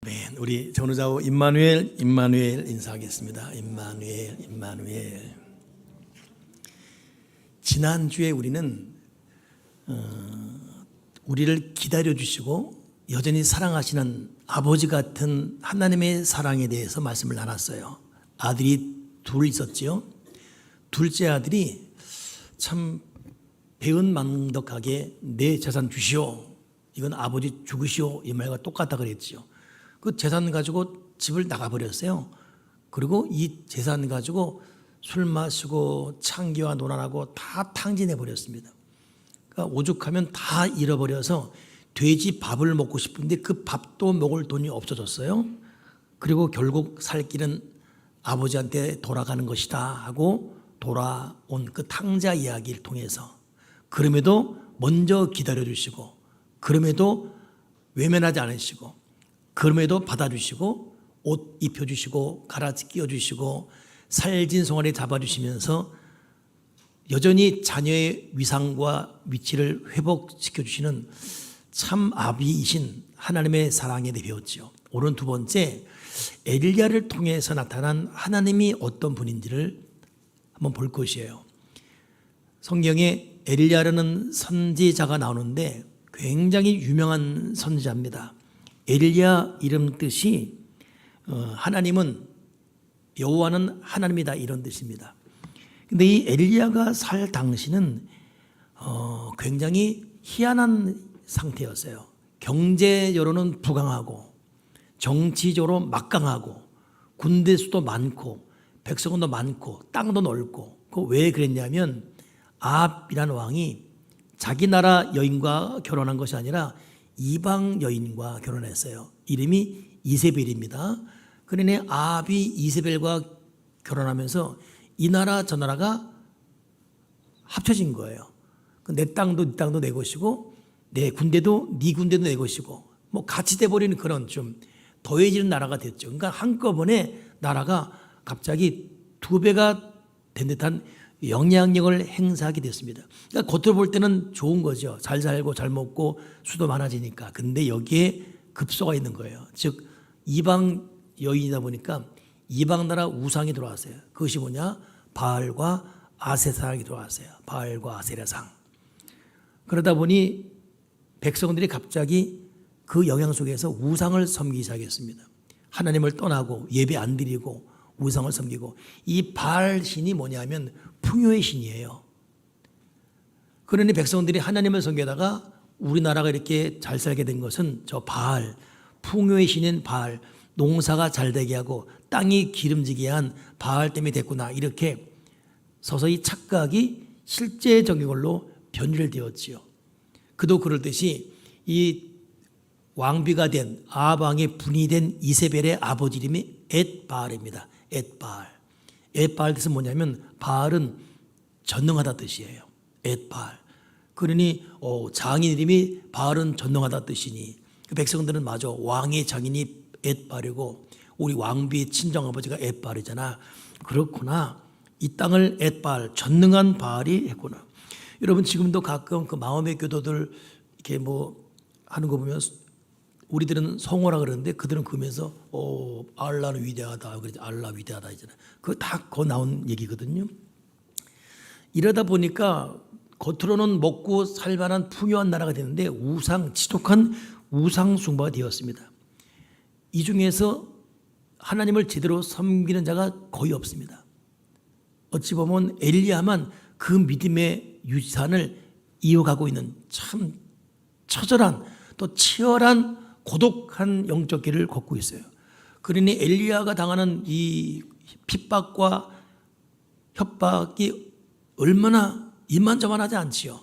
우리 전우자우 임마누엘 인사하겠습니다. 임마누엘. 지난주에 우리는 우리를 기다려주시고 여전히 사랑하시는 아버지 같은 하나님의 사랑에 대해서 말씀을 나눴어요. 아들이 둘 있었지요. 둘째 아들이 참 배은망덕하게 내 재산 주시오, 이건 아버지 죽으시오, 이 말과 똑같다 그랬지요. 그 재산 가지고 집을 나가버렸어요. 그리고 이 재산 가지고 술 마시고 창기와 논란하고 다 탕진해 버렸습니다. 그러니까 오죽하면 다 잃어버려서 돼지 밥을 먹고 싶은데 그 밥도 먹을 돈이 없어졌어요. 그리고 결국 살 길은 아버지한테 돌아가는 것이다 하고 돌아온 그 탕자 이야기를 통해서, 그럼에도 먼저 기다려주시고, 그럼에도 외면하지 않으시고, 그럼에도 받아주시고, 옷 입혀주시고, 가라지 끼워주시고, 살진 송아리 잡아주시면서 여전히 자녀의 위상과 위치를 회복시켜주시는 참 아비이신 하나님의 사랑에 대해 배웠지요. 오늘 두 번째, 엘리야를 통해서 나타난 하나님이 어떤 분인지를 한번 볼 것이에요. 성경에 엘리야라는 선지자가 나오는데 굉장히 유명한 선지자입니다. 엘리야 이름 뜻이 하나님은, 여호와는 하나님이다, 이런 뜻입니다. 근데 이 엘리야가 살 당시는 굉장히 희한한 상태였어요. 경제적으로는 부강하고, 정치적으로 막강하고, 군대 수도 많고, 백성도 많고, 땅도 넓고. 그 왜 그랬냐면 아합이라는 왕이 자기 나라 여인과 결혼한 것이 아니라 이방 여인과 결혼했어요. 이름이 이세벨입니다. 그러니 아합이 이세벨과 결혼하면서 이 나라 저 나라가 합쳐진 거예요. 내 땅도 네 땅도 내 것이고, 내 군대도 네 군대도 내 것이고, 뭐 같이 돼버리는 그런 좀 더해지는 나라가 됐죠. 그러니까 한꺼번에 나라가 갑자기 두 배가 된 듯한 영향력을 행사하게 됐습니다. 그러니까 겉으로 볼 때는 좋은 거죠. 잘 살고 잘 먹고 수도 많아지니까. 근데 여기에 급소가 있는 거예요. 즉 이방 여인이다 보니까 이방 나라 우상이 들어왔어요. 그것이 뭐냐? 바알과 아세라상이 들어왔어요. 바알과 아세라상. 그러다 보니 백성들이 갑자기 그 영향 속에서 우상을 섬기기 시작했습니다. 하나님을 떠나고 예배 안 드리고 우상을 섬기고. 이 바알 신이 뭐냐면 풍요의 신이에요. 그러니 백성들이 하나님을 섬기다가 우리나라가 이렇게 잘 살게 된 것은 저 바알, 풍요의 신인 바알, 농사가 잘 되게 하고 땅이 기름지게 한 바알 때문에 됐구나, 이렇게 서서히 착각이 실제적인 걸로 변질되었지요. 그도 그럴듯이 이 왕비가 된 아합 왕의 분이 된 이세벨의 아버지 이름이 엣바알입니다. 엣바알. 엣바알 뜻은 뭐냐면 바알은 전능하다 뜻이에요. 엣바알. 그러니 장인 이름이 바알은 전능하다 뜻이니 그 백성들은 맞아, 왕의 장인이 엣바알이고 우리 왕비의 친정아버지가 엣바알이잖아. 그렇구나. 이 땅을 엣바알, 전능한 바알이 했구나. 여러분 지금도 가끔 그 마음의 교도들 이렇게 뭐 하는 거 보면 우리들은 성호라 그러는데 그들은 그러면서 알라는 위대하다, 그러지, 알라 위대하다 이잖아. 그거 다 거 나온 얘기거든요. 이러다 보니까 겉으로는 먹고 살만한 풍요한 나라가 되는데 지독한 우상 숭배가 되었습니다. 이 중에서 하나님을 제대로 섬기는 자가 거의 없습니다. 어찌 보면 엘리야만 그 믿음의 유산을 이어가고 있는 참 처절한, 또 치열한 고독한 영적 길을 걷고 있어요. 그러니 엘리야가 당하는 이 핍박과 협박이 얼마나 이만저만하지 않지요.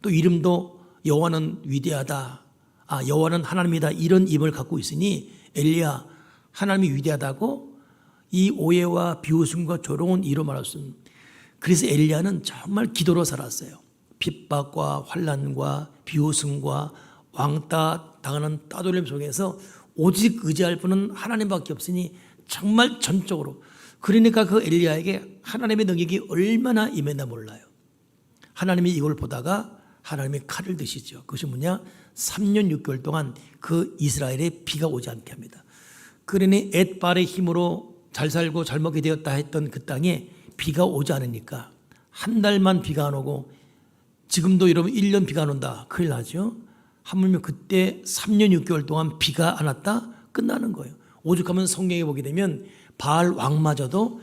또 이름도 여호와는 위대하다, 여호와는 하나님이다, 이런 이름을 갖고 있으니 엘리야, 하나님이 위대하다고 이 오해와 비웃음과 조롱은 이로 말할 수 없는. 그래서 엘리야는 정말 기도로 살았어요. 핍박과 환난과 비웃음과 왕따 당하는 따돌림 속에서 오직 의지할 분은 하나님밖에 없으니 정말 전적으로. 그러니까 그 엘리야에게 하나님의 능력이 얼마나 임했나 몰라요. 하나님이 이걸 보다가 하나님의 칼을 드시죠. 그것이 뭐냐? 3년 6개월 동안 그 이스라엘에 비가 오지 않게 합니다. 그러니 앳발의 힘으로 잘 살고 잘 먹게 되었다 했던 그 땅에 비가 오지 않으니까 한 달만 비가 안 오고 지금도 이러면 1년 비가 안 온다. 큰일 나죠. 하물며 그때 3년 6개월 동안 비가 안 왔다? 끝나는 거예요. 오죽하면 성경에 보게 되면 바알 왕마저도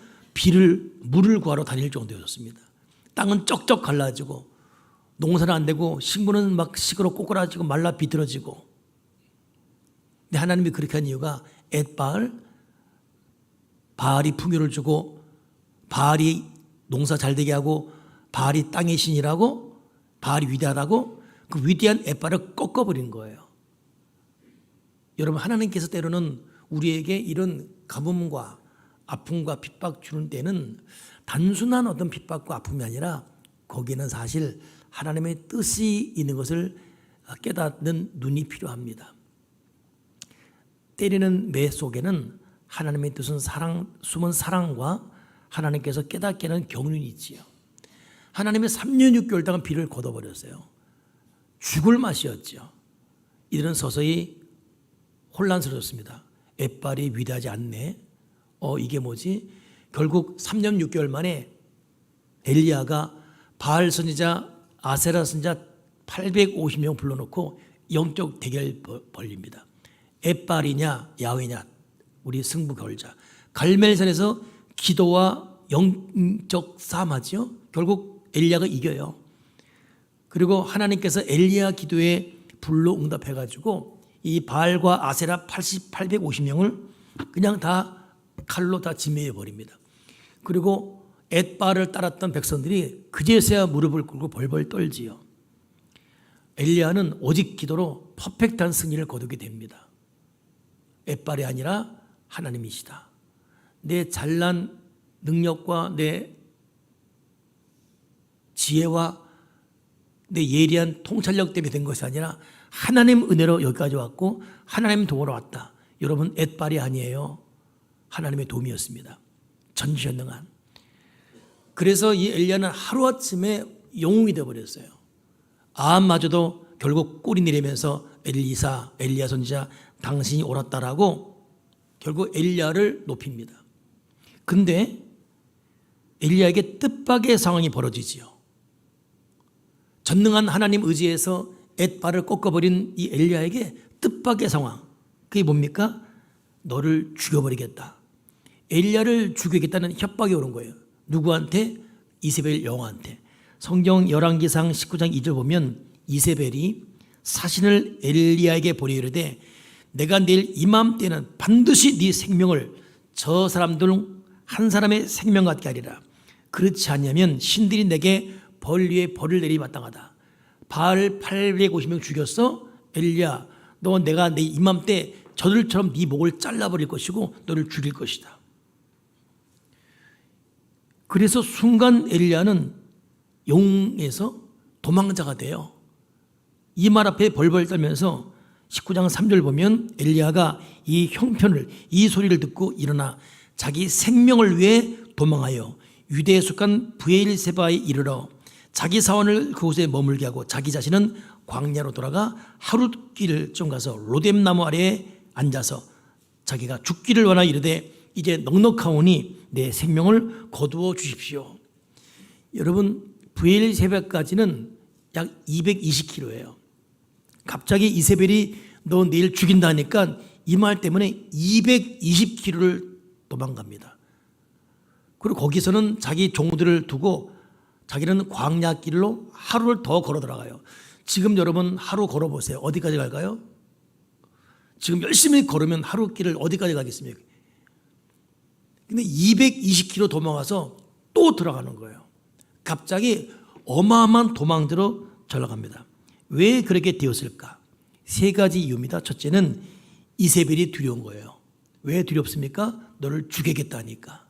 물을 구하러 다닐 정도였습니다. 땅은 쩍쩍 갈라지고 농사는 안 되고 식물은 막 시끄러 꼬꾸라지고 말라 비틀어지고. 근데 하나님이 그렇게 한 이유가 바알이 풍요를 주고 바알이 농사 잘 되게 하고 바알이 땅의 신이라고 바알이 위대하다고 그 위대한 앳발을 꺾어버린 거예요. 여러분 하나님께서 때로는 우리에게 이런 가뭄과 아픔과 핍박 주는 때는 단순한 어떤 핍박과 아픔이 아니라 거기에는 사실 하나님의 뜻이 있는 것을 깨닫는 눈이 필요합니다. 때리는 매 속에는 하나님의 뜻은 숨은 사랑과 하나님께서 깨닫게 하는 경륜이 있지요. 하나님의 3년 6개월 동안 비를 걷어버렸어요. 죽을 맛이었죠. 이들은 서서히 혼란스러웠습니다. 앳발이 위대하지 않네. 이게 뭐지? 결국 3년 6개월 만에 엘리야가 바알 선지자, 아세라 선지자 850명 불러놓고 영적 대결 벌립니다. 앳발이냐 야훼냐 우리 승부 걸자. 갈멜산에서 기도와 영적 싸움하죠. 결국 엘리야가 이겨요. 그리고 하나님께서 엘리야 기도에 불로 응답해가지고 이 바알과 아세라 850명을 그냥 다 칼로 다 진멸해 버립니다. 그리고 앳발을 따랐던 백성들이 그제서야 무릎을 꿇고 벌벌 떨지요. 엘리야는 오직 기도로 퍼펙트한 승리를 거두게 됩니다. 앳발이 아니라 하나님이시다. 내 잘난 능력과 내 지혜와 내 예리한 통찰력 때문에 된 것이 아니라 하나님 은혜로 여기까지 왔고 하나님 도우러 왔다. 여러분 앳발이 아니에요. 하나님의 도움이었습니다. 전지전능한. 그래서 이 엘리야는 하루아침에 영웅이 되어버렸어요. 아합마저도 결국 꼬리 내리면서 엘리야 선지자 당신이 옳았다라고 결국 엘리야를 높입니다. 근데 엘리야에게 뜻밖의 상황이 벌어지지요. 전능한 하나님 의지에서 앳발을 꺾어버린 이 엘리야에게 뜻밖의 상황. 그게 뭡니까? 너를 죽여버리겠다. 엘리야를 죽이겠다는 협박이 오는 거예요. 누구한테? 이세벨 여왕한테. 성경 열왕기상 19장 2절 보면 이세벨이 사신을 엘리야에게 보내 이르되 내가 내일 이맘때는 반드시 네 생명을 저 사람들 한 사람의 생명 같게 하리라. 그렇지 않냐면 신들이 내게 벌 위에 벌을 내리 마땅하다. 바알 850명 죽였어? 엘리야 너 내가 내 이맘때 저들처럼 네 목을 잘라버릴 것이고 너를 죽일 것이다. 그래서 순간 엘리야는 영에서 도망자가 돼요. 이 말 앞에 벌벌 떨면서 19장 3절 보면 엘리야가 이 형편을 이 소리를 듣고 일어나 자기 생명을 위해 도망하여 유대에 속한 브엘세바에 이르러 자기 사원을 그곳에 머물게 하고 자기 자신은 광야로 돌아가 하룻길을 좀 가서 로뎀나무 아래에 앉아서 자기가 죽기를 원하여 이르되 이제 넉넉하오니 내 생명을 거두어 주십시오. 여러분 브엘세바까지는 약 220km예요. 갑자기 이세벨이 너 내일 죽인다니까 이 말 때문에 220km를 도망갑니다. 그리고 거기서는 자기 종들을 두고 자기는 광야길로 하루를 더 걸어 들어가요. 지금 여러분 하루 걸어보세요. 어디까지 갈까요? 지금 열심히 걸으면 하루 길을 어디까지 가겠습니까? 근데 220km 도망가서 또 들어가는 거예요. 갑자기 어마어마한 도망들로 전락합니다. 왜 그렇게 되었을까? 세 가지 이유입니다. 첫째는 이세벨이 두려운 거예요. 왜 두렵습니까? 너를 죽이겠다니까.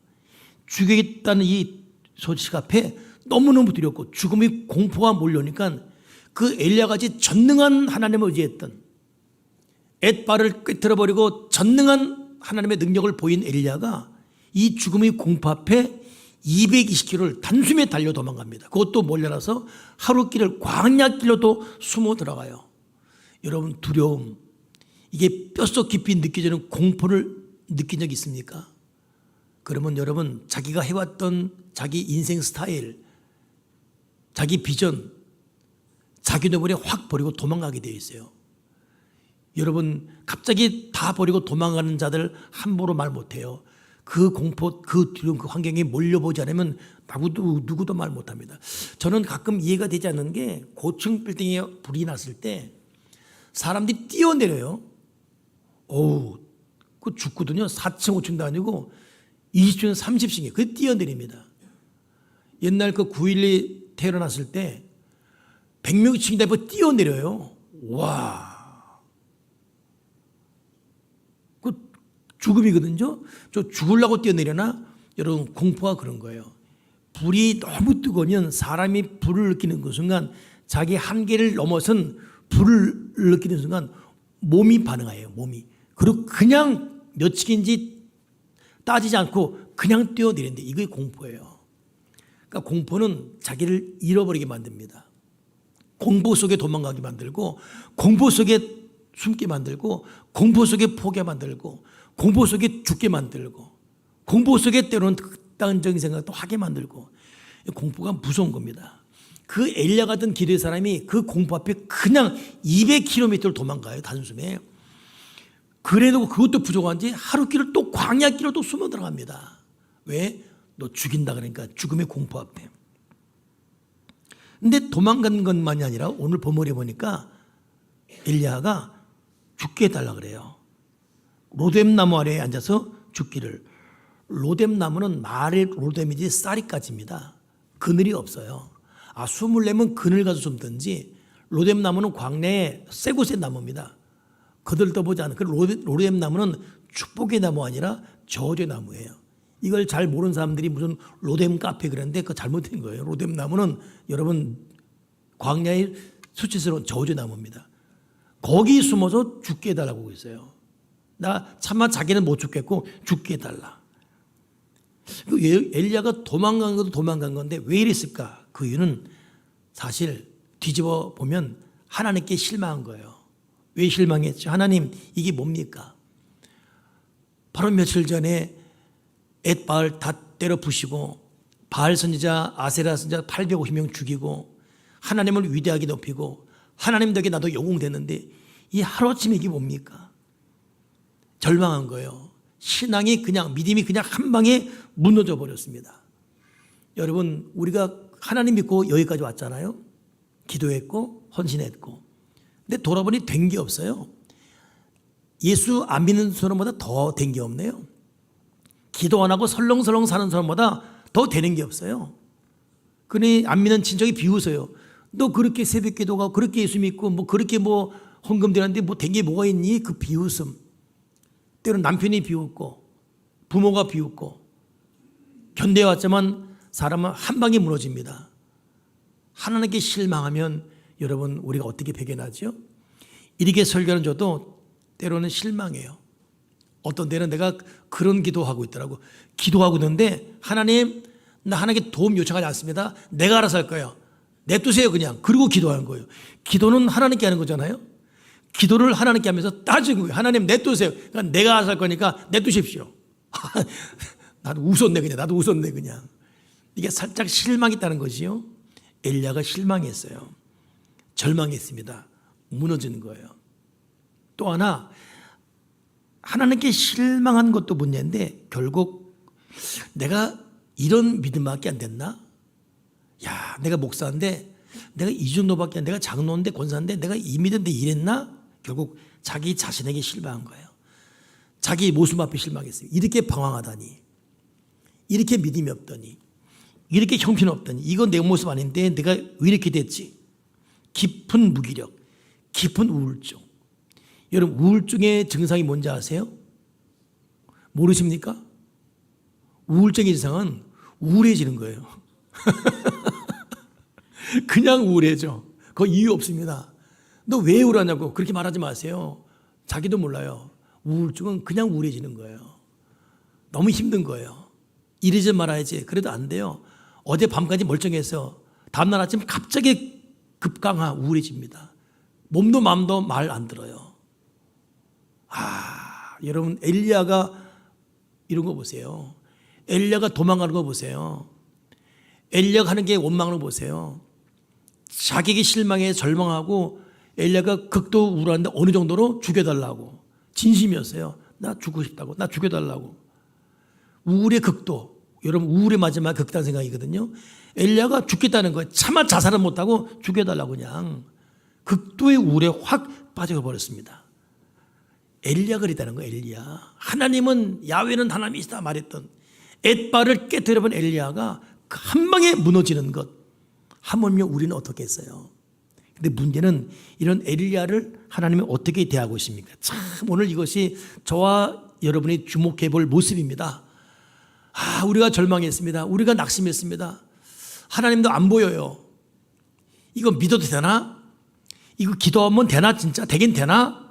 죽이겠다는 이 소식 앞에 너무너무 두렵고 죽음의 공포가 몰려오니까 그 엘리야같이 전능한 하나님을 의지했던 앳발을 꿰뚫어버리고 전능한 하나님의 능력을 보인 엘리야가 이 죽음의 공포 앞에 220km를 단숨에 달려 도망갑니다. 그것도 몰려라서 하루길을 광야길로도 숨어 들어가요. 여러분 두려움 이게 뼛속 깊이 느껴지는 공포를 느낀 적 있습니까? 그러면 여러분 자기가 해왔던 자기 인생 스타일, 자기 비전, 자기 노벌에 확 버리고 도망가게 되어 있어요. 여러분 갑자기 다 버리고 도망가는 자들 함부로 말 못해요. 그 공포, 그 두려움, 그 환경에 몰려보지 않으면 누구도 말 못합니다. 저는 가끔 이해가 되지 않는 게 고층 빌딩에 불이 났을 때 사람들이 뛰어내려요. 어우, 그 죽거든요. 4층, 5층도 아니고 20층, 30층에 그 뛰어내립니다. 옛날 그 9.12 테러 났을 때 100명층이 되고 뛰어내려요. 와. 죽음이거든요. 저 죽으려고 뛰어내려나? 여러분 공포가 그런 거예요. 불이 너무 뜨거우면 사람이 불을 느끼는 그 순간 자기 한계를 넘어선 불을 느끼는 순간 몸이 반응해요. 몸이. 그리고 그냥 몇 층인지 따지지 않고 그냥 뛰어내리는데 이게 공포예요. 그러니까 공포는 자기를 잃어버리게 만듭니다. 공포 속에 도망가게 만들고 공포 속에 숨게 만들고 공포 속에 포기하게 만들고 공포 속에 죽게 만들고 공포 속에 때로는 극단적인 생각도 하게 만들고 공포가 무서운 겁니다. 그 엘리야 같은 기도의 사람이 그 공포 앞에 그냥 200km를 도망가요. 단숨에. 그래도 그것도 부족한지 하루 길을 또 광야 길로 또 숨어 들어갑니다. 왜? 너 죽인다 그러니까 죽음의 공포 앞에. 근데 도망간 것만이 아니라 오늘 본문에 보니까 엘리야가 죽게 해달라 그래요. 로뎀나무 아래에 앉아서 죽기를. 로뎀나무는 말의 로뎀이지 쌀이까지입니다. 그늘이 없어요. 숨을 내면 그늘 가서 숨든지 로뎀나무는 광야의 새 곳의 나무입니다. 거들떠보지 않은 그 로뎀나무는 축복의 나무 아니라 저주의 나무예요. 이걸 잘 모르는 사람들이 무슨 로뎀 카페 그랬는데 그거 잘못된 거예요. 로뎀나무는 여러분 광야의 수치스러운 저주의 나무입니다. 거기 숨어서 죽게 해달라고 하고 있어요. 나 차마 자기는 못 죽겠고 죽게 해달라. 엘리야가 도망간 것도 도망간 건데 왜 이랬을까? 그 이유는 사실 뒤집어 보면 하나님께 실망한 거예요. 왜 실망했죠? 하나님 이게 뭡니까? 바로 며칠 전에 앳바알 다 때려 부시고 바알 선지자 아세라 선지자 850명 죽이고 하나님을 위대하게 높이고 하나님 덕에 나도 영웅 됐는데 이 하루아침에 이게 뭡니까? 절망한 거예요. 신앙이 그냥 믿음이 그냥 한 방에 무너져 버렸습니다. 여러분 우리가 하나님 믿고 여기까지 왔잖아요. 기도했고 헌신했고 근데 돌아보니 된 게 없어요. 예수 안 믿는 사람보다 더 된 게 없네요. 기도 안 하고 설렁설렁 사는 사람보다 더 되는 게 없어요. 그러니 안 믿는 친척이 비웃어요. 너 그렇게 새벽 기도가 그렇게 예수 믿고 뭐 그렇게 뭐 헌금 드렸는데 뭐 된 게 뭐가 있니? 그 비웃음. 때로는 남편이 비웃고 부모가 비웃고 견뎌왔지만 사람은 한 방에 무너집니다. 하나님께 실망하면 여러분 우리가 어떻게 배겨나죠? 이렇게 설교하는 저도 때로는 실망해요. 어떤 때는 내가 그런 기도하고 있더라고. 기도하고 있는데 하나님 나 하나님께 도움 요청하지 않습니다. 내가 알아서 할 거예요. 냅두세요 그냥. 그리고 기도하는 거예요. 기도는 하나님께 하는 거잖아요. 기도를 하나님께 하면서 따지는 거예요. 하나님 냅두세요. 그러니까 내가 알아서 할 거니까 냅두십시오. 나도 웃었네 그냥. 이게 살짝 실망했다는 것이요. 엘리야가 실망했어요. 절망했습니다. 무너지는 거예요. 또 하나 하나님께 실망한 것도 문제인데 결국 내가 이런 믿음밖에 안 됐나? 야, 내가 목사인데 내가 이 정도밖에 안, 내가 장로인데 권사인데 내가 이 믿음인데 이랬나? 결국 자기 자신에게 실망한 거예요. 자기 모습 앞에 실망했어요. 이렇게 방황하다니, 이렇게 믿음이 없더니, 이렇게 형편 없더니, 이건 내 모습 아닌데 내가 왜 이렇게 됐지? 깊은 무기력, 깊은 우울증. 여러분 우울증의 증상이 뭔지 아세요? 모르십니까? 우울증의 증상은 우울해지는 거예요. 그냥 우울해져. 그 이유 없습니다. 너 왜 우울하냐고 그렇게 말하지 마세요. 자기도 몰라요. 우울증은 그냥 우울해지는 거예요. 너무 힘든 거예요. 이러지 말아야지. 그래도 안 돼요. 어제 밤까지 멀쩡해서 다음날 아침 갑자기 급강하 우울해집니다. 몸도 마음도 말 안 들어요. 여러분 엘리야가 이런 거 보세요. 엘리야가 도망가는 거 보세요. 엘리야가 하는 게 원망을 보세요. 자기에게 실망해 절망하고 엘리야가 극도 우울한데 어느 정도로 죽여달라고 진심이었어요. 나 죽고 싶다고. 나 죽여달라고. 우울의 극도. 여러분 우울의 마지막 극단 생각이거든요. 엘리야가 죽겠다는 거예요. 차마 자살은 못하고 죽여달라고 그냥. 극도의 우울에 확 빠져버렸습니다. 엘리야가 그랬다는 거예요. 엘리야. 하나님은 야훼는 하나님이시다 말했던 엣바를 깨뜨려본 엘리야가 한 방에 무너지는 것. 하물며 우리는 어떻게 했어요? 근데 문제는 이런 엘리야를 하나님이 어떻게 대하고 있습니까? 참 오늘 이것이 저와 여러분이 주목해 볼 모습입니다. 우리가 절망했습니다. 우리가 낙심했습니다. 하나님도 안 보여요. 이거 믿어도 되나? 이거 기도하면 되나? 진짜 되긴 되나?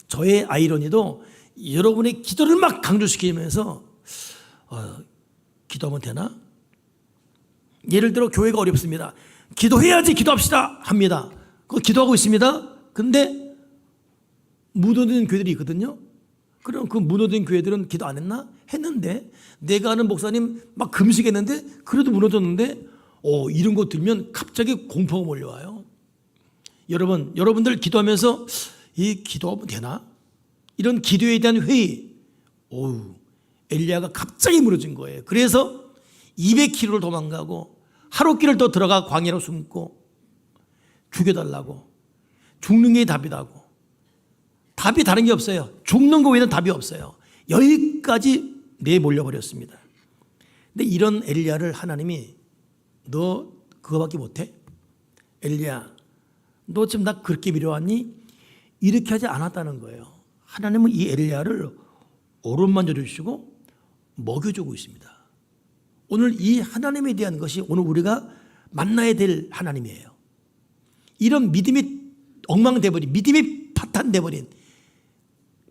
저의 아이러니도 여러분의 기도를 막 강조시키면서 기도하면 되나? 예를 들어 교회가 어렵습니다. 기도해야지 기도합시다 합니다. 그거 기도하고 있습니다. 근데 무너진 교회들이 있거든요. 그럼 그 무너진 교회들은 기도 안 했나? 했는데 내가 아는 목사님 막 금식했는데 그래도 무너졌는데 이런 거 들으면 갑자기 공포가 몰려와요. 여러분들 기도하면서 이 기도하면 되나? 이런 기도에 대한 회의. 엘리야가 갑자기 무너진 거예요. 그래서 200km를 도망가고 하루길을 더 들어가 광야로 숨고 죽여달라고. 죽는 게 답이라고. 답이 다른 게 없어요. 죽는 거 외에는 답이 없어요. 여기까지 내몰려 버렸습니다. 근데 이런 엘리야를 하나님이 너 그거밖에 못해? 엘리야 너 지금 나 그렇게 미워하니? 이렇게 하지 않았다는 거예요. 하나님은 이 엘리야를 오른만 져주시고 먹여주고 있습니다. 오늘 이 하나님에 대한 것이 오늘 우리가 만나야 될 하나님이에요. 이런 믿음이 엉망돼버린, 믿음이 파탄돼버린,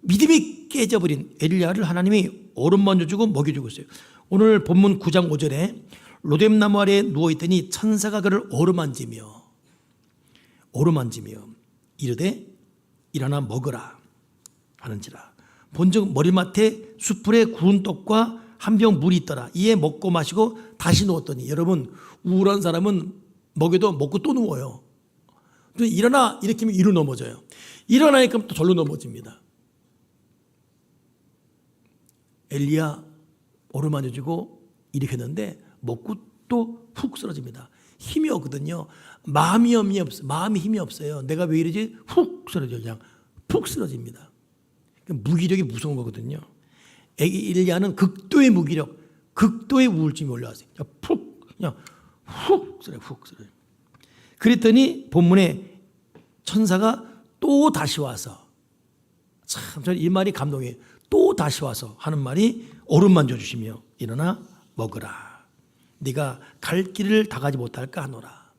믿음이 깨져버린 엘리야를 하나님이 오른만 져주고 먹여주고 있어요. 오늘 본문 9장 5절에 로뎀나무 아래에 누워있더니 천사가 그를 어루만지며 이르되 일어나 먹으라 하는지라. 본즉 머리맡에 숯불에 구운 떡과 한 병 물이 있더라. 이에 먹고 마시고 다시 누웠더니. 여러분 우울한 사람은 먹여도 먹고 또 누워요. 일어나 이렇게 하면 이로 넘어져요. 일어나니까 또 절로 넘어집니다. 엘리야 오르만져지고 이렇게 했는데 먹고 또 훅 쓰러집니다. 힘이 없거든요. 마음이 힘이 없어요. 내가 왜 이러지? 훅 쓰러져요. 그냥 푹 쓰러집니다. 무기력이 무서운 거거든요. 엘리야는 극도의 무기력, 극도의 우울증이 올라왔어요. 그냥 훅 쓰러요. 그랬더니 본문에 천사가 또 다시 와서, 참 저는 이 말이 감동이에요. 또 다시 와서 하는 말이 오른만져 주시며 일어나 먹으라. 네가 갈 길을 다 가지 못할까 하노라.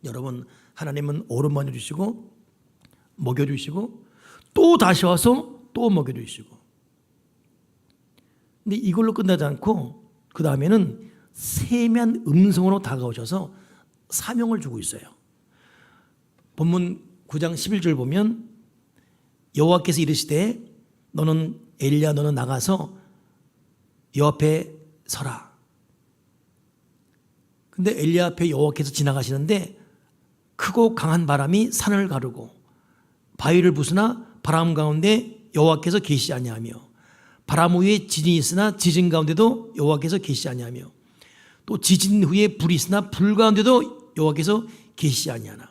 여러분 하나님은 오른만져 주시고 먹여주시고 또 다시 와서 또 먹여주시고. 근데 이걸로 끝나지 않고 그 다음에는 세미한 음성으로 다가오셔서 사명을 주고 있어요. 본문 9장 11절 보면 여호와께서 이르시되 너는 엘리야 너는 나가서 여호와 앞에 서라. 근데 엘리야 앞에 여호와께서 지나가시는데 크고 강한 바람이 산을 가르고 바위를 부수나 바람 가운데 여호와께서 계시지 아니하며 바람 후에 지진이 있으나 지진 가운데도 여호와께서 계시지 아니하며 또 지진 후에 불이 있으나 불 가운데도 여호와께서 계시지 아니하나.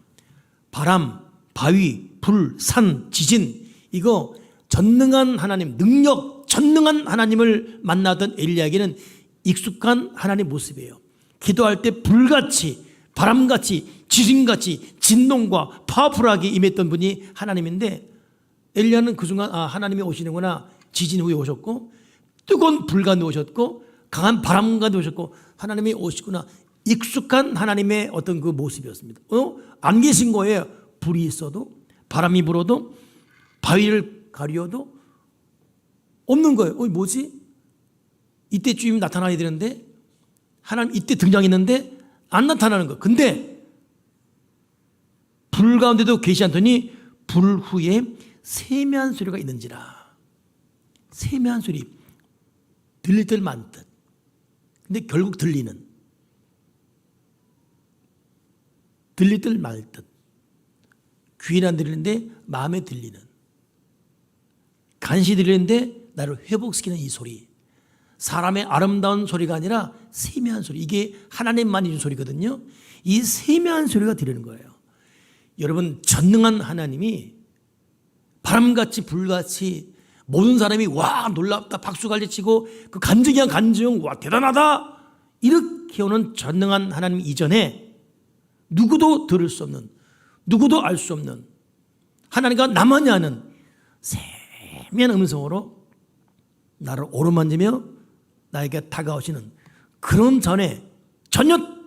바람, 바위, 불, 산, 지진, 이거 전능한 하나님, 능력 전능한 하나님을 만나던 엘리야에게는 익숙한 하나님 모습이에요. 기도할 때 불같이 바람같이 지진같이 진동과 파워풀하게 임했던 분이 하나님인데 엘리야는 그 순간 하나님이 오시는구나. 지진 후에 오셨고 뜨거운 불 가운데 오셨고 강한 바람 가운데 오셨고 하나님이 오시구나. 익숙한 하나님의 어떤 그 모습이었습니다. 안 계신 거예요. 불이 있어도 바람이 불어도 바위를 가리어도 없는 거예요. 뭐지? 이때 주님이 나타나야 되는데 하나님 이때 등장했는데 안 나타나는 거예요. 근데 불 가운데도 계시지 않더니 불 후에 세미한 소리가 있는지라. 세미한 소리, 들릴 듯 만 듯. 근데 결국 들릴 듯 말 듯. 귀는 안 들리는데 마음에 들리는, 간시 들리는데 나를 회복시키는 이 소리. 사람의 아름다운 소리가 아니라 세미한 소리. 이게 하나님만이 준 소리거든요. 이 세미한 소리가 들리는 거예요. 여러분, 전능한 하나님이 바람같이 불같이 모든 사람이 와 놀랍다 박수갈채치고 그 간증이야 간증 와 대단하다 이렇게 오는 전능한 하나님 이전에 누구도 들을 수 없는, 누구도 알 수 없는, 하나님과 나만이 아는 세미한 음성으로 나를 오르만지며 나에게 다가오시는 그런 전혀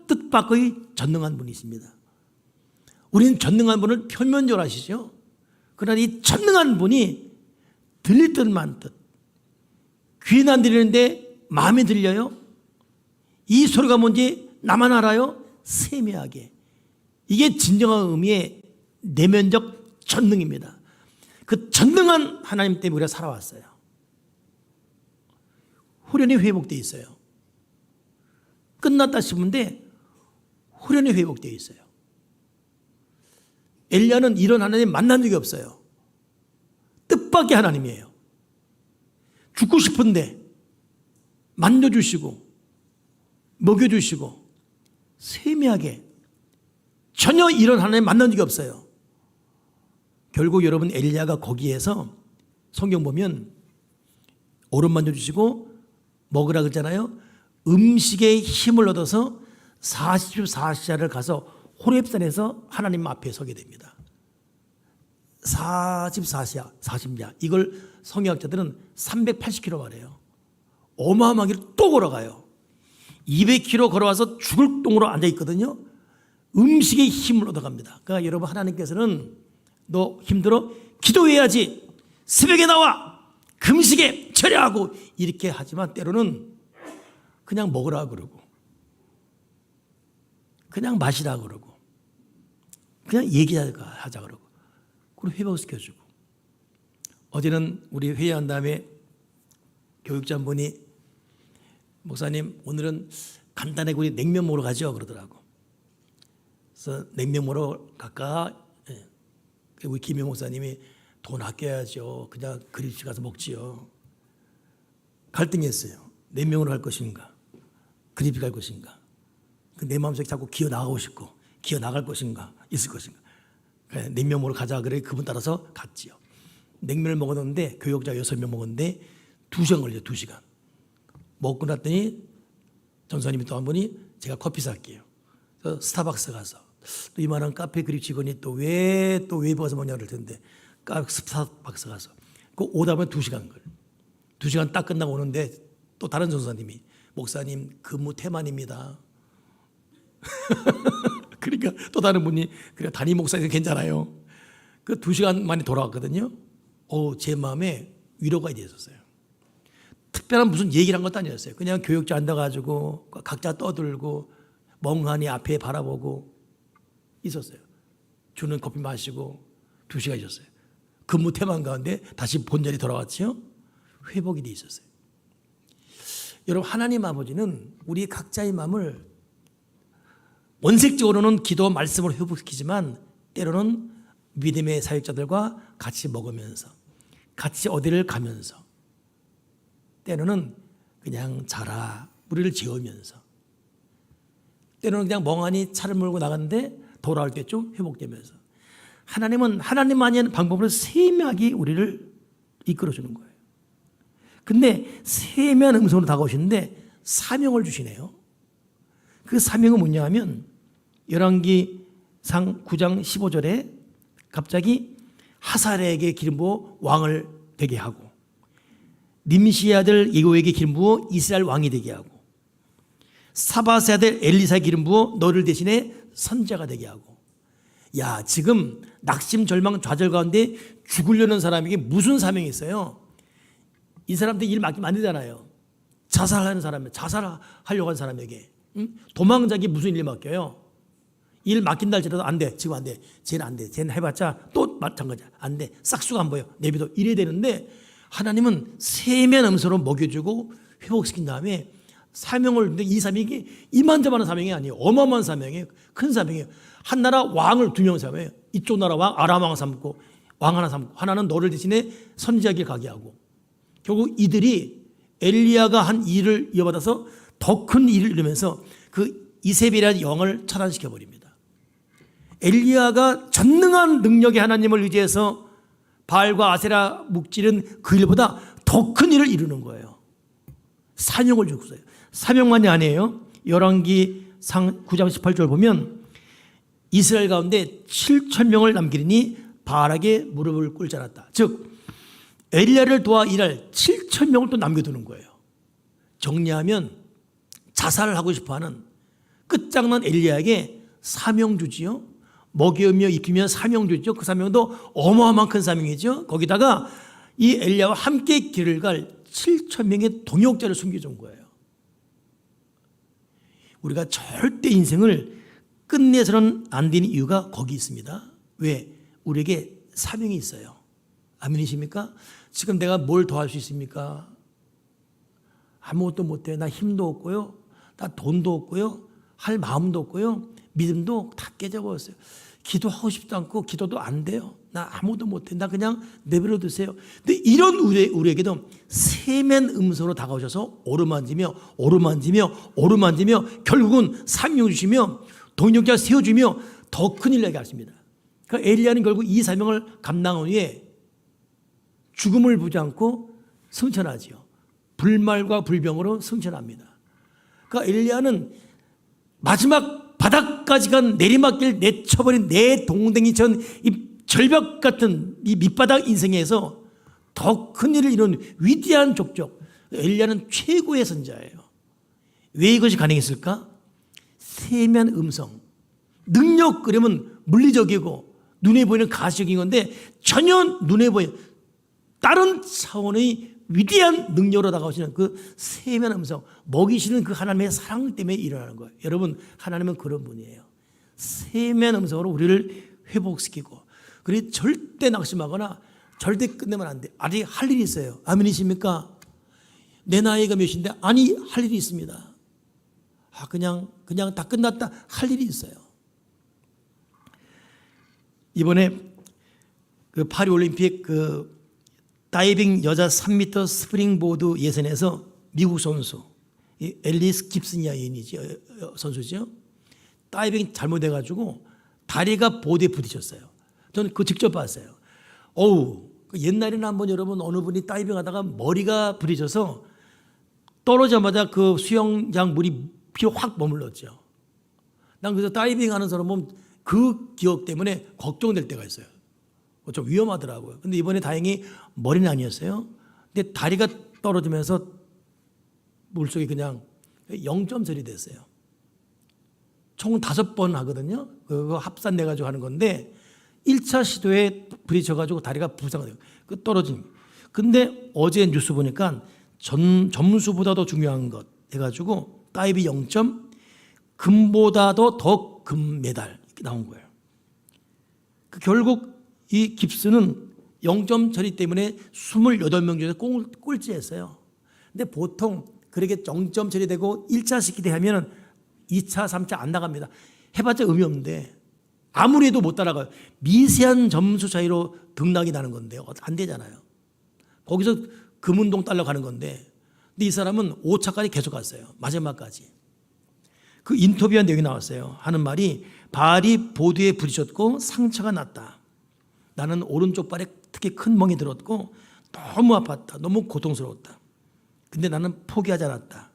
뜻밖의 전능한 분이 있습니다. 우리는 전능한 분을 표면적으로 아시죠? 그러나 이 전능한 분이 들릴 듯만 듯, 귀는 안 들리는데 마음에 들려요? 이 소리가 뭔지 나만 알아요? 세미하게. 이게 진정한 의미의 내면적 전능입니다. 그 전능한 하나님 때문에 우리가 살아왔어요. 후련이 회복되어 있어요. 끝났다 싶은데 후련이 회복되어 있어요. 엘리야는 이런 하나님 만난 적이 없어요. 뜻밖의 하나님이에요. 죽고 싶은데 만져주시고 먹여주시고 세미하게, 전혀 이런 하나님 만난 적이 없어요. 결국 여러분, 엘리야가 거기에서 성경 보면 오른 만져주시고 먹으라 그랬잖아요. 음식의 힘을 얻어서 40주 40야를 가서 호렙산에서 하나님 앞에 서게 됩니다. 40야. 이걸 성경학자들은 380km 말해요. 어마어마하게 또 걸어가요. 200km 걸어와서 죽을 똥으로 앉아있거든요. 음식의 힘을 얻어갑니다. 그러니까 여러분, 하나님께서는 너 힘들어? 기도해야지. 새벽에 나와. 금식에 절야하고 이렇게 하지만 때로는 그냥 먹으라 그러고 그냥 마시라 그러고 그냥 얘기하자 그러고 그리고 회복시켜주고. 어제는 우리 회의한 다음에 교육자 한 분이 목사님 오늘은 간단하게 우리 냉면 먹으러 가죠 그러더라고. 그래서 냉면 먹으러 갈까? 우리 김영 목사님이 돈 아껴야죠. 그냥 그립식 가서 먹지요. 갈등했어요. 냉면으로 갈 것인가 그립식 갈 것인가. 내 마음속에 자꾸 기어 나가고 싶고 기어 나갈 것인가 있을 것인가. 냉면 먹으러 가자 그래 그분 따라서 갔지요. 냉면을 먹었는데 교육자 6명 먹었는데 2시간 걸려요. 2시간. 먹고 났더니 전사님이 또 한 분이 제가 커피 살게요. 그래서 스타벅스 가서 또 이만한 카페 그립 직원이 또 왜 가서 뭐냐 그럴 텐데 스타벅스 가서 그 오다 보면 2시간 걸. 2시간 딱 끝나고 오는데 또 다른 전사님이 목사님 근무 태만입니다. 그러니까 또 다른 분이 그래 담임 목사님 괜찮아요. 그 2시간 만에 돌아왔거든요. 제 마음에 위로가 있었어요. 특별한 무슨 얘기를 한 것도 아니었어요. 그냥 교육자 앉아가지고 각자 떠들고 멍하니 앞에 바라보고 있었어요. 주는 커피 마시고 2시간 있었어요. 근무 태만 가운데 다시 본전이 돌아왔지요. 회복이 돼 있었어요. 여러분, 하나님 아버지는 우리 각자의 마음을 원색적으로는 기도 말씀으로 회복시키지만 때로는 믿음의 사역자들과 같이 먹으면서 같이 어디를 가면서 때로는 그냥 자라 무리를 재우면서 때로는 그냥 멍하니 차를 몰고 나갔는데 돌아올 때 좀 회복되면서 하나님은 하나님만이 하는 방법으로 세미하게 우리를 이끌어주는 거예요. 근데 세미한 음성으로 다가오시는데 사명을 주시네요. 그 사명은 뭐냐 하면 열왕기상 9장 15절에 갑자기 하살에게 기름 부어 왕을 되게 하고 님시의 아들 예고에게 기름 부어 이스라엘 왕이 되게 하고 사바스의 아들 엘리사의 기름 부어 너를 대신해 선지자가 되게 하고. 야, 지금 낙심 절망 좌절 가운데 죽으려는 사람에게 무슨 사명이 있어요? 이 사람들 일 맡기면 안 되잖아요. 자살하는 사람에 자살하려고 하는 사람에게 도망자에게 무슨 일 맡겨요? 일 맡긴다 할지라도 안 돼. 지금 안 돼. 쟤는 안 돼. 쟤는 해봤자 또 마찬가지야. 안 돼. 싹수가 안 보여. 내비도 이래야 되는데 하나님은 세면 음소로 먹여주고 회복시킨 다음에 사명을, 근데 이 사명이 이만저만한 사명이 아니에요. 어마어마한 사명이에요. 큰 사명이에요. 한 나라 왕을 2명 삼아요. 이쪽 나라 왕 아람 왕 삼고 왕 하나 삼고, 하나는 너를 대신에 선지자에게 가게 하고, 결국 이들이 엘리야가 한 일을 이어받아서 더 큰 일을 이루면서 그 이세벨이라는 영을 차단시켜 버립니다. 엘리야가 전능한 능력의 하나님을 의지해서 바알과 아세라 묵지는 그 일보다 더 큰 일을 이루는 거예요. 사명을 주고서요. 사명만이 아니에요. 열왕기상 9장 18절 보면 이스라엘 가운데 7,000명을 남기리니 바알에게 무릎을 꿇지 않았다. 즉 엘리야를 도와 일할 7,000명을 또 남겨두는 거예요. 정리하면 자살을 하고 싶어하는 끝장난 엘리야에게 사명 주지요. 먹이며 입히며 사명 주죠. 그 사명도 어마어마한 큰 사명이죠. 거기다가 이 엘리야와 함께 길을 갈 7,000명의 동역자를 숨겨준 거예요. 우리가 절대 인생을 끝내서는 안 되는 이유가 거기 있습니다. 왜? 우리에게 사명이 있어요. 아멘이십니까? 지금 내가 뭘 더 할 수 있습니까? 아무것도 못해요. 나 힘도 없고요. 나 돈도 없고요. 할 마음도 없고요. 믿음도 다 깨져버렸어요. 기도하고 싶지도 않고 기도도 안 돼요. 나 아무것도 못해. 나 그냥 내버려 두세요. 근데 이런 우리에게도 세면 음소로 다가오셔서 오르만지며 결국은 사명 주시며 동역자 세워주며 더 큰 일을 하게 하십니다. 그러니까 엘리야는 결국 이 사명을 감당한 후에 죽음을 보지 않고 승천하지요. 불말과 불병으로 승천합니다. 그러니까 엘리야는 마지막 바닥까지 간 내리막길 내쳐버린 내 동댕이처럼 이 절벽 같은 이 밑바닥 인생에서 더 큰 일을 이룬 위대한 족적. 엘리야는 최고의 선자예요. 왜 이것이 가능했을까? 세면 음성. 능력 그러면 물리적이고 눈에 보이는 가시적인 건데 전혀 눈에 보이는 다른 차원의 위대한 능력으로 다가오시는 그 세면 음성, 먹이시는 그 하나님의 사랑 때문에 일어나는 거예요. 여러분, 하나님은 그런 분이에요. 세면 음성으로 우리를 회복시키고, 그리고 절대 낙심하거나 절대 끝내면 안 돼. 아직 할 일이 있어요. 아멘이십니까? 내 나이가 몇인데 아니 할 일이 있습니다. 그냥 다 끝났다 할 일이 있어요. 이번에 그 파리 올림픽 그 다이빙 여자 3m 스프링보드 예선에서 미국 선수 앨리스 깁슨이야 여인이죠, 선수죠. 다이빙 잘못해가지고 다리가 보드에 부딪혔어요. 저는 그거 직접 봤어요. 옛날에는 한번 여러분 어느 분이 다이빙하다가 머리가 부딪혀서 떨어지자마자 그 수영장 물이 피로 확 머물렀죠. 난 그래서 다이빙하는 사람 보면 그 기억 때문에 걱정될 때가 있어요. 좀 위험하더라고요. 근데 이번에 다행히 머리는 아니었어요. 근데 다리가 떨어지면서 물속에 그냥 0점 처리됐어요. 총 5번 하거든요. 그거 합산 내가지고 하는 건데 1차 시도에 부딪혀가지고 다리가 부상돼요. 그 떨어짐. 근데 어제 뉴스 보니까 점수보다도 중요한 것 해가지고 다이비 0점, 금보다도 더 금메달 이렇게 나온 거예요. 결국 이 깁스는 0점 처리 때문에 28명 중에서 꼴찌했어요. 근데 보통 그렇게 0점 처리되고 1차 시키대 하면 2차, 3차 안 나갑니다. 해봤자 의미 없는데 아무리 해도 못 따라가요. 미세한 점수 차이로 등락이 나는 건데 안 되잖아요. 거기서 금운동 따려 가는 건데, 근데 이 사람은 5차까지 계속 갔어요. 마지막까지. 그 인터뷰한 내용이 나왔어요. 하는 말이 발이 보드에 부딪혔고 상처가 났다. 나는 오른쪽 발에 특히 큰 멍이 들었고 너무 아팠다. 너무 고통스러웠다. 근데 나는 포기하지 않았다.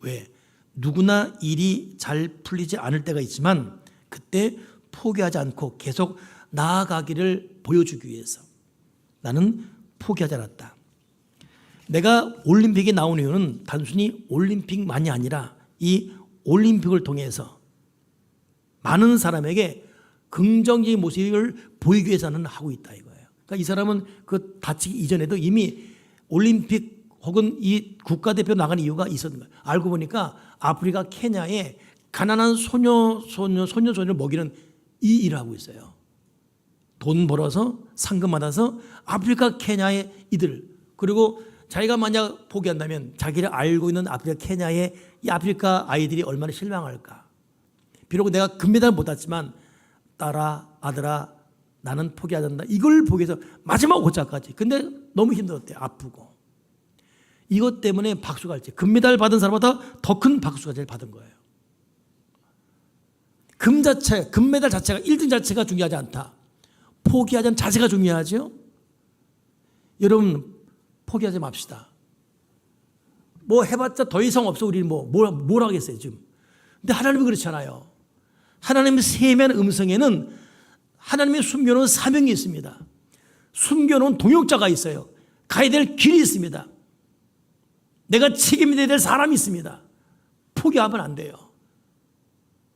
왜? 누구나 일이 잘 풀리지 않을 때가 있지만 그때 포기하지 않고 계속 나아가기를 보여주기 위해서 나는 포기하지 않았다. 내가 올림픽에 나온 이유는 단순히 올림픽만이 아니라 이 올림픽을 통해서 많은 사람에게 긍정적인 모습을 보이기 위해서는 하고 있다 이거예요. 그러니까 이 사람은 그 다치기 이전에도 이미 올림픽 혹은 이 국가대표 나가는 이유가 있었는 거예요. 알고 보니까 아프리카 케냐에 가난한 소녀를 먹이는 이 일을 하고 있어요. 돈 벌어서 상금 받아서 아프리카 케냐의 이들 그리고 자기가 만약 포기한다면 자기를 알고 있는 아프리카 케냐의 이 아프리카 아이들이 얼마나 실망할까. 비록 내가 금메달 못 땄지만 딸아 아들아 나는 포기하지 않는다. 이걸 보기 위해서 마지막 오차까지. 근데 너무 힘들었대. 아프고. 이것 때문에 박수가 갈지. 금메달 받은 사람보다 더 큰 박수가 제일 받은 거예요. 금메달 자체가 1등 자체가 중요하지 않다. 포기하지 않는 자세가 중요하죠. 여러분 포기하지 맙시다. 뭐 해봤자 더 이상 없어. 우리는 뭘 하겠어요 지금. 근데 하나님은 그렇지 않아요. 하나님의 세미한 음성에는 하나님의 숨겨놓은 사명이 있습니다. 숨겨놓은 동역자가 있어요. 가야 될 길이 있습니다. 내가 책임져야 될 사람이 있습니다. 포기하면 안 돼요.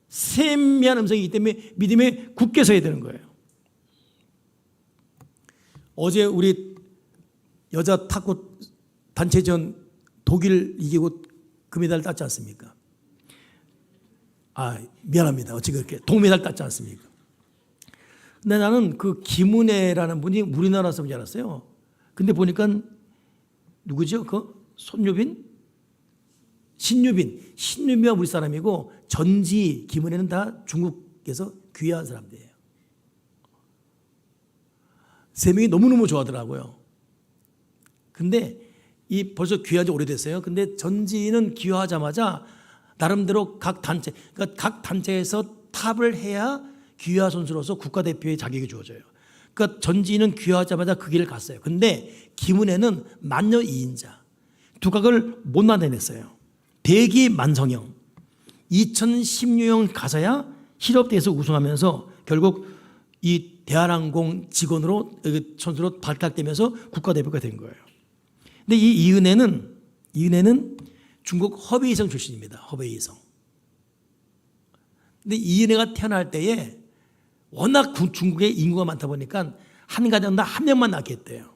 세미한 음성이기 때문에 믿음에 굳게 서야 되는 거예요. 어제 우리 여자 탁구 단체전 독일 이기고 금메달 땄지 않습니까? 미안합니다. 어찌 그렇게 동메달 땄지 않습니까? 근데 나는 그 김은혜라는 분이 우리나라 사람인 줄 알았어요. 근데 보니까 누구죠? 신유빈이 우리 사람이고 전지, 김은혜는 다 중국에서 귀화한 사람들이에요. 세 명이 너무너무 좋아하더라고요. 근데 벌써 귀화한 지 오래됐어요. 근데 전지는 귀화하자마자 나름대로 각 단체에서 탑을 해야 귀화 선수로서 국가대표의 자격이 주어져요. 그러니까 전지는 귀화하자마자 그 길을 갔어요. 근데 김은혜는 만녀 2인자. 두각을 못 나타냈어요. 대기 만성형. 2016년 가서야 실업대회에서 우승하면서 결국 이 대한항공 직원으로 선수로 발탁되면서 국가대표가 된 거예요. 근데 이 이은혜는 중국 허베이성 출신입니다. 허베이성. 근데 이은혜가 태어날 때에 워낙 중국에 인구가 많다 보니까 한 가정당 한 명만 낳게 했대요.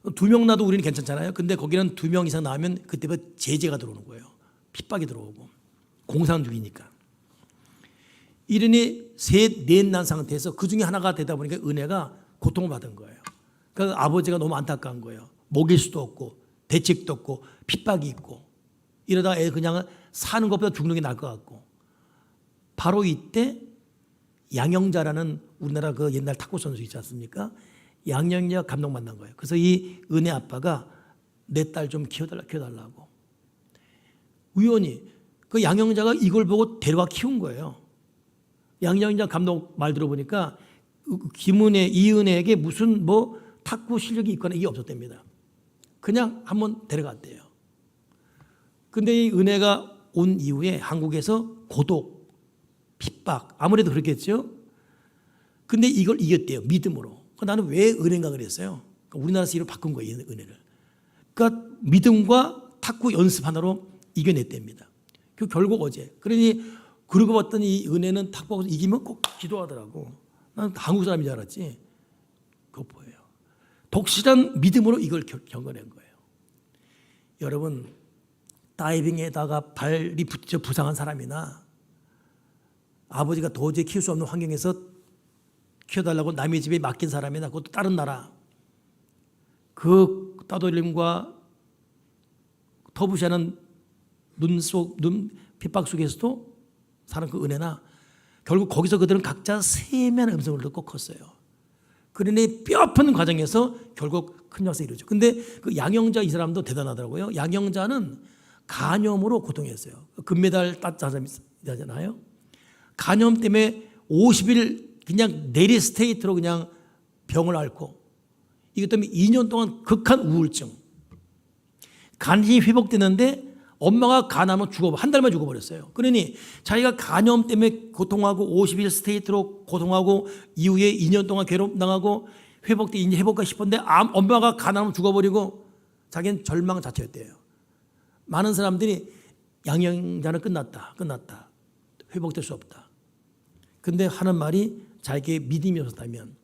2명 낳아도 우리는 괜찮잖아요. 근데 거기는 2명 이상 낳으면 그때부터 제재가 들어오는 거예요. 핍박이 들어오고 공산주의니까. 이른이 넷 난 상태에서 그 중에 하나가 되다 보니까 은혜가 고통을 받은 거예요. 그러니까 아버지가 너무 안타까운 거예요. 먹일 수도 없고 대책도 없고 핍박이 있고 이러다가 애 그냥 사는 것보다 죽는 게 나을 것 같고 바로 이때 양영자라는 우리나라 그 옛날 탁구 선수 있지 않습니까? 양영자 감독 만난 거예요. 그래서 이 은혜 아빠가 내 딸 좀 키워달라고. 우연히 그 양영자가 이걸 보고 데려와 키운 거예요. 양영자 감독 말 들어보니까 이은혜에게 무슨 탁구 실력이 있거나 이게 없었답니다. 그냥 한번 데려갔대요. 근데 이 은혜가 온 이후에 한국에서 고독, 핍박, 아무래도 그렇겠죠. 근데 이걸 이겼대요. 믿음으로. 나는 왜 은혜인가 그랬어요. 우리나라에서 이걸 바꾼 거예요. 은혜를. 그러니까 믿음과 탁구 연습 하나로 이겨냈답니다. 결국 어제. 그러니 그러고 봤더니 이 은혜는 탁구에서 이기면 꼭 기도하더라고. 나는 한국 사람인 줄 알았지. 그거 보여요. 독실한 믿음으로 이걸 경건한 거예요. 여러분 다이빙에다가 발이 붙여 부상한 사람이나 아버지가 도저히 키울 수 없는 환경에서 키워달라고 남의 집에 맡긴 사람이나 그것도 다른 나라 그 따돌림과 터부시하는 눈 핍박 속에서도 사는 그 은혜나 결국 거기서 그들은 각자 세미한 음성을 듣고 컸어요. 그러니 뼈아픈 과정에서 결국 큰 역사를 이루죠. 근데 그 양영자 이 사람도 대단하더라고요. 양영자는 간염으로 고통했어요. 금메달 땄잖아요. 간염 때문에 50일 그냥 내리 스테이트로 그냥 병을 앓고 이것 때문에 2년 동안 극한 우울증. 간이 회복되는데 엄마가 간하면 한 달만 죽어버렸어요. 그러니 자기가 간염 때문에 고통하고 50일 스테이트로 고통하고 이후에 2년 동안 괴롭당하고 회복돼 이제 회복할까 싶은데 엄마가 간하면 죽어버리고 자기는 절망 자체였대요. 많은 사람들이 양영자는 끝났다. 회복될 수 없다. 근데 하는 말이 자기의 믿음이 없었다면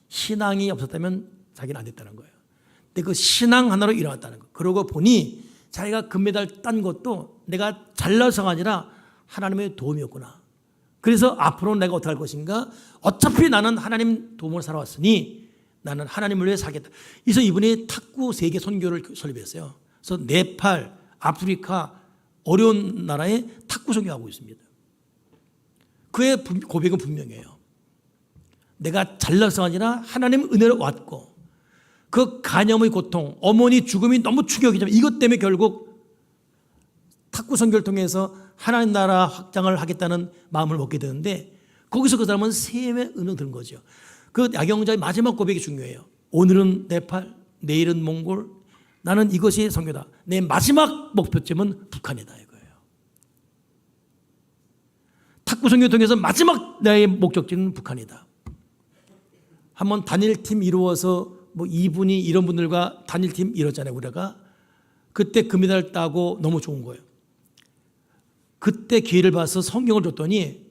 신앙이 없었다면 자기는 안 됐다는 거예요. 근데 그 신앙 하나로 일어났다는 거예요. 그러고 보니 자기가 금메달 딴 것도 내가 잘나서가 아니라 하나님의 도움이었구나. 그래서 앞으로 내가 어떻게 할 것인가? 어차피 나는 하나님 도움을 살아왔으니 나는 하나님을 위해 살겠다. 그래서 이분이 탁구 세계 선교를 설립했어요. 그래서 네팔, 아프리카 어려운 나라에 탁구 선교하고 있습니다. 그의 고백은 분명해요. 내가 잘나서 아니라 하나님 은혜로 왔고 그 간염의 고통, 어머니 죽음이 너무 충격이지만 이것 때문에 결국 탁구 선교를 통해서 하나님 나라 확장을 하겠다는 마음을 먹게 되는데 거기서 그 사람은 셈의 은을 들은 거죠. 그 야경자의 마지막 고백이 중요해요. 오늘은 네팔, 내일은 몽골, 나는 이것이 선교다. 내 마지막 목표점은 북한이다 이거예요. 탁구 선교 통해서 마지막 나의 목적지는 북한이다. 한번 단일팀 이루어서 뭐 이분이 이런 분들과 단일팀 이뤘잖아요. 우리가 그때 금메달 따고 너무 좋은 거예요. 그때 기회를 봐서 성경을 줬더니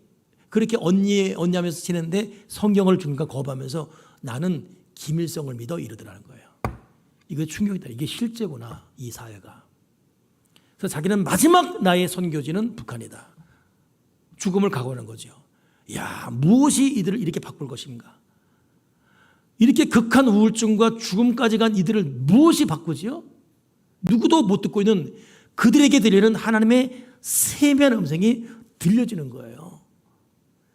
그렇게 언니하면서 지냈는데 성경을 주니까 거부하면서 나는 김일성을 믿어 이러더라는 거예요. 이거 충격이다. 이게 실제구나 이 사회가. 그래서 자기는 마지막 나의 선교지는 북한이다. 죽음을 각오하는 거죠. 야, 무엇이 이들을 이렇게 바꿀 것인가? 이렇게 극한 우울증과 죽음까지 간 이들을 무엇이 바꾸지요? 누구도 못 듣고 있는 그들에게 들리는 하나님의 세미한 음성이 들려지는 거예요.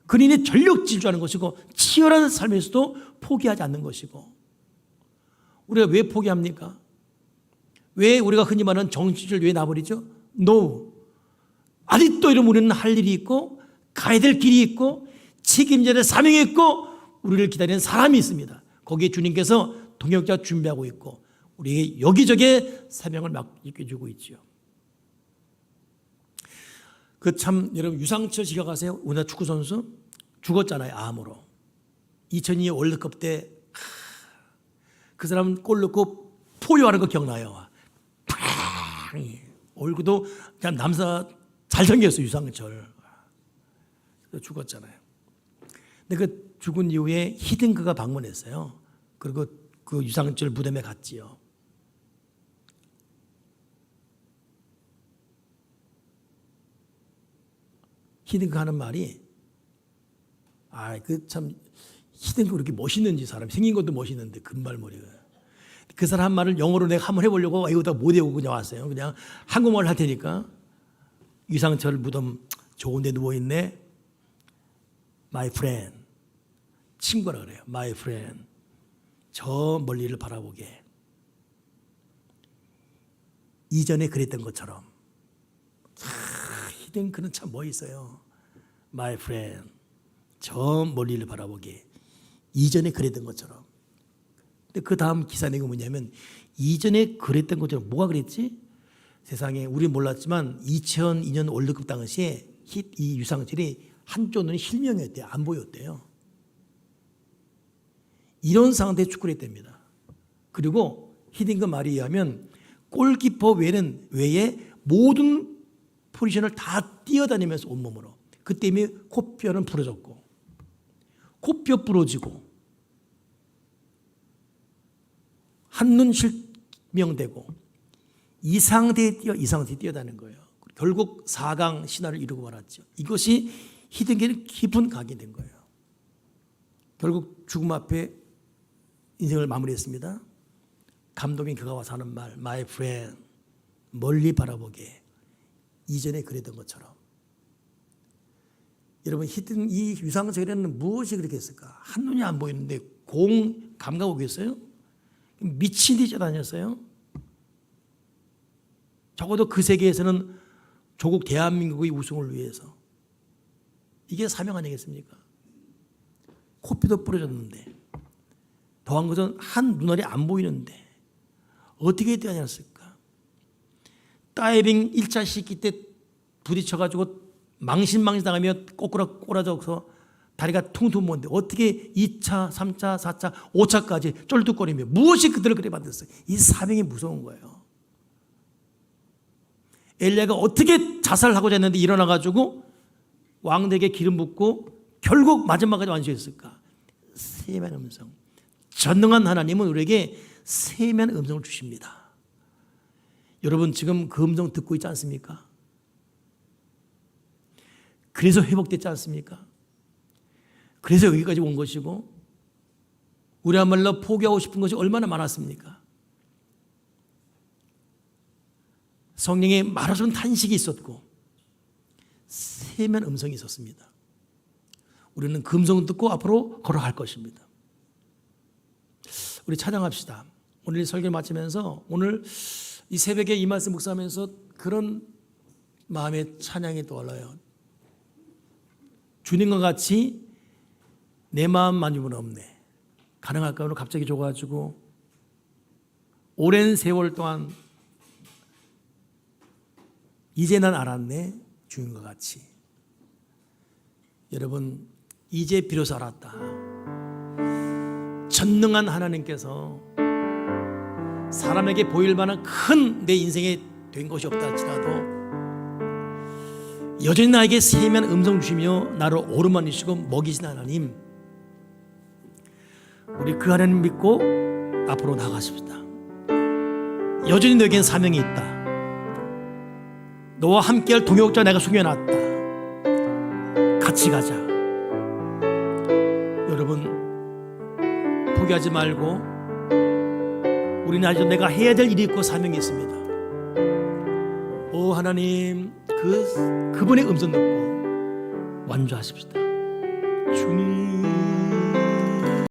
그린이 전력 질주하는 것이고 치열한 삶에서도 포기하지 않는 것이고 우리가 왜 포기합니까? 왜 우리가 흔히 말하는 정치를 왜 놔버리죠? No. 아직도 이런 우리는 할 일이 있고 가야 될 길이 있고 책임져야 될 사명이 있고 우리를 기다리는 사람이 있습니다. 거기에 주님께서 동역자 준비하고 있고 우리에게 여기저기에 사명을 맡겨주고 있죠. 그 참 여러분 유상철 씨가 가세요? 우리나라 축구 선수 죽었잖아요. 암으로. 2002 월드컵 때 그 사람은 골 넣고 포효하는 거 기억나요? 얼굴도 그냥 남자 잘생겼어요. 유상철. 죽었잖아요. 근데 그 죽은 이후에 히딩크가 방문했어요. 그리고 그 유상철 무덤에 갔지요. 히딩크 하는 말이 그 참 히딩크 그렇게 멋있는지 사람 생긴 것도 멋있는데 금발머리가 그 사람 한 말을 영어로 내가 한번 해보려고 이거 다 못 외우고 그냥 왔어요. 그냥 한국말 할 테니까 유상철 무덤 좋은데 누워있네. My friend 친구라 그래요. My friend 저 멀리를 바라보게 이전에 그랬던 것처럼 히딩크는 참 멋있어요. My friend 저 멀리를 바라보게 이전에 그랬던 것처럼. 근데 그 다음 기사 내용이 뭐냐면 이전에 그랬던 것처럼 뭐가 그랬지? 세상에 우리 몰랐지만 2002년 월드컵 당시에 이 유상철이 한쪽 눈이 실명이었대요. 안 보였대요. 이런 상태에 축구를 했답니다. 그리고 히딩크 말에 의하면 골키퍼 외에 모든 포지션을 다 뛰어다니면서 온몸으로. 그 때문에 코뼈는 부러졌고 코뼈 부러지고 한눈 실명되고 이 상태에 뛰어다니는 거예요. 결국 4강 신화를 이루고 말았죠. 이것이 히딩크는 깊은 각이 된 거예요. 결국 죽음 앞에 인생을 마무리했습니다. 감독인 그가 와서 하는 말, My friend, 멀리 바라보게 이전에 그랬던 것처럼. 여러분 이 유상철에는 무엇이 그렇게 했을까? 한눈이 안 보이는데 공 감각 오겠어요? 미친 듯이 다녔어요. 적어도 그 세계에서는 조국 대한민국의 우승을 위해서. 이게 사명 아니겠습니까? 코피도 부러졌는데 더한 것은 한 눈알이 안 보이는데 어떻게 뛰어다녔을까? 다이빙 1차 시기 때 부딪혀가지고 망신당하며 꼬꾸라져서 다리가 퉁퉁 부었는데 어떻게 2차, 3차, 4차, 5차까지 쫄뚝거리며 무엇이 그들을 그래 만들었어요? 이 사명이 무서운 거예요. 엘리야가 어떻게 자살하고자 했는데 일어나가지고 왕에게 기름 붓고 결국 마지막까지 완수했을까? 세미한 음성. 전능한 하나님은 우리에게 세미한 음성을 주십니다. 여러분 지금 그 음성 듣고 있지 않습니까? 그래서 회복됐지 않습니까? 그래서 여기까지 온 것이고 우리야말로 포기하고 싶은 것이 얼마나 많았습니까? 성령의 말없는 탄식이 있었고 세면 음성이 있었습니다. 우리는 그 음성을 듣고 앞으로 걸어갈 것입니다. 우리 찬양합시다. 오늘 이 설교를 마치면서 오늘 이 새벽에 이 말씀 묵상하면서 그런 마음의 찬양이 떠올라요. 주님과 같이 내 마음 만족은 없네. 가능할까? 오늘 갑자기 줘가지고 오랜 세월 동안 이제 난 알았네. 주님과 같이. 여러분, 이제 비로소 알았다. 전능한 하나님께서 사람에게 보일 만한 큰 내 인생에 된 것이 없다 할지라도 여전히 나에게 세미한 음성 주시며 나를 오르만이시고 먹이신 하나님, 우리 그 하나님 믿고 앞으로 나가십시다. 여전히 너에겐 사명이 있다. 너와 함께할 동역자 내가 소개해놨다. 같이 가자. 여러분, 포기하지 말고 우리는 아직도 내가 해야 될 일이 있고 사명이 있습니다. 오 하나님, 그분의 음성 듣고 완주하십시다. 주님